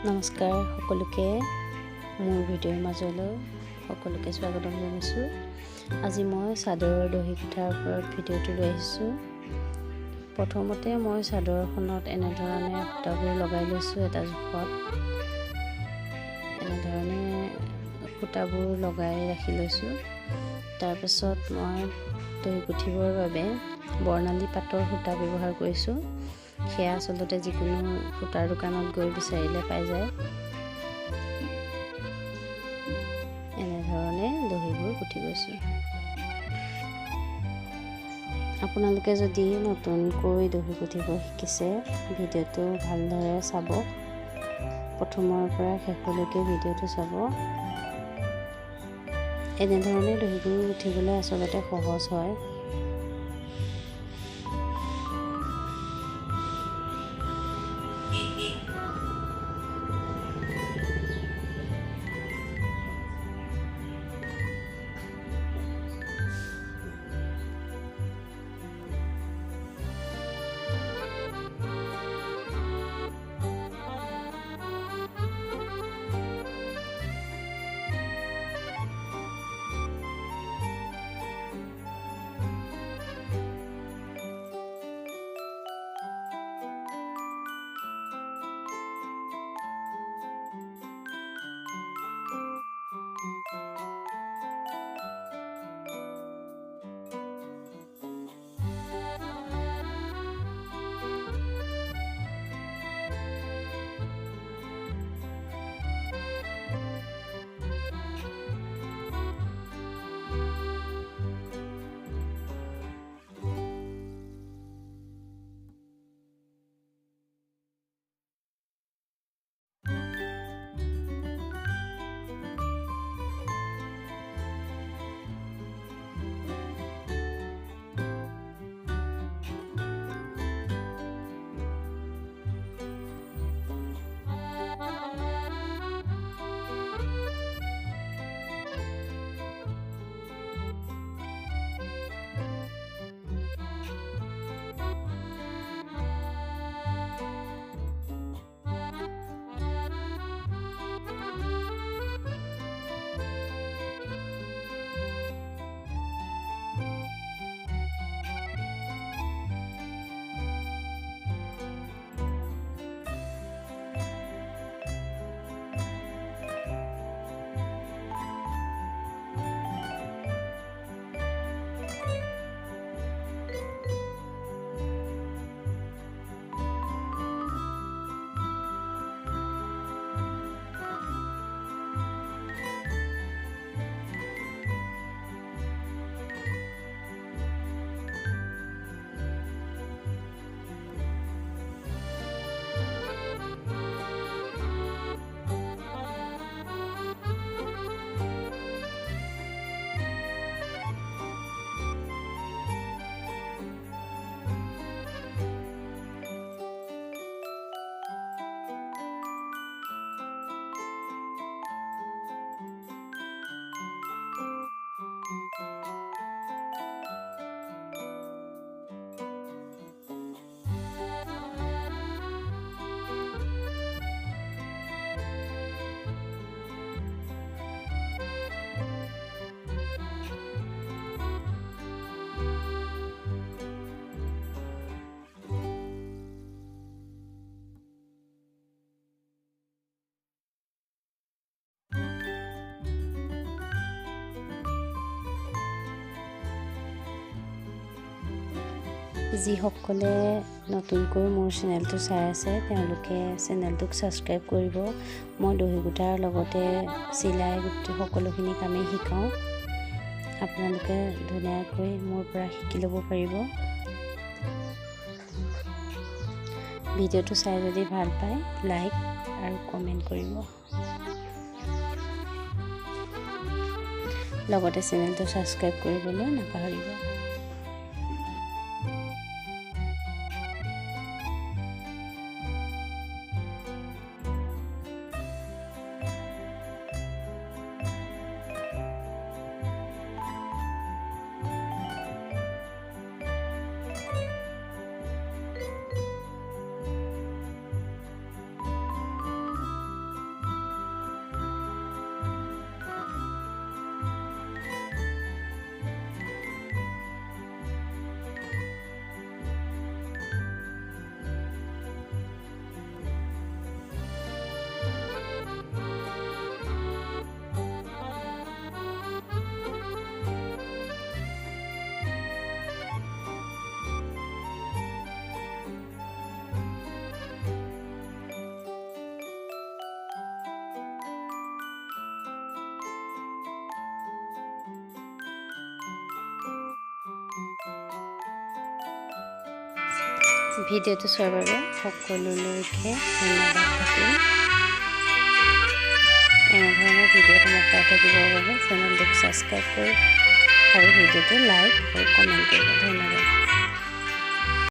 নমস্কাৰ সকলোকে মোৰ ভিডিঅ'ৰ মাজলৈ সকলোকে স্বাগতম জনাইছোঁ। আজি মই চাদৰৰ দহি গুঠাৰ ওপৰত ভিডিঅ'টো লৈ আহিছোঁ। প্ৰথমতে মই চাদৰখনত এনেধৰণে সূতাবোৰ লগাই লৈছোঁ। এটা জোখত এনেধৰণে সূতাবোৰ লগাই ৰাখি লৈছোঁ। তাৰপিছত মই দহি গুঠিবৰ বাবে বৰ্ণালী পাটৰ সূতা ব্যৱহাৰ কৰিছোঁ। সেয়া আচলতে যিকোনো সূতাৰ দোকানত গৈ বিচাৰিলে পাই যায়। এনেধৰণে দহিবোৰ গুঠি গৈছোঁ। আপোনালোকে যদি নতুনকৈ দহি গুঠিব শিকিছে, ভিডিঅ'টো ভালদৰে চাব। প্ৰথমৰ পৰা শেষলৈকে ভিডিঅ'টো চাব। এনেধৰণে দহিবোৰ গুঠিবলৈ আচলতে সহজ হয়। যিসকলে নতুনকৈ মোৰ চেনেলটো চাই আছে, তেওঁলোকে চেনেলটোক ছাবস্ক্ৰাইব কৰিব। মই দহি গুঠাৰ লগতে চিলাই গুঠি সকলোখিনি কামেই শিকাওঁ। আপোনালোকে ধুনীয়াকৈ মোৰ পৰা শিকি ল'ব পাৰিব। ভিডিঅ'টো চাই যদি ভাল পায়, লাইক আৰু কমেণ্ট কৰিব। লগতে চেনেলটো ছাবস্ক্ৰাইব কৰিবলৈ নাপাহৰিব। ভিডিঅ'টো চোৱাৰ বাবে সকলোলৈকে ধন্যবাদ থাকিল। এনেধৰণৰ ভিডিঅ'সমূহ পাই থাকিবৰ বাবে চেনেলটোক ছাবস্ক্ৰাইব কৰি আৰু ভিডিঅ'টো লাইক আৰু কমেণ্ট কৰিব। ধন্যবাদ।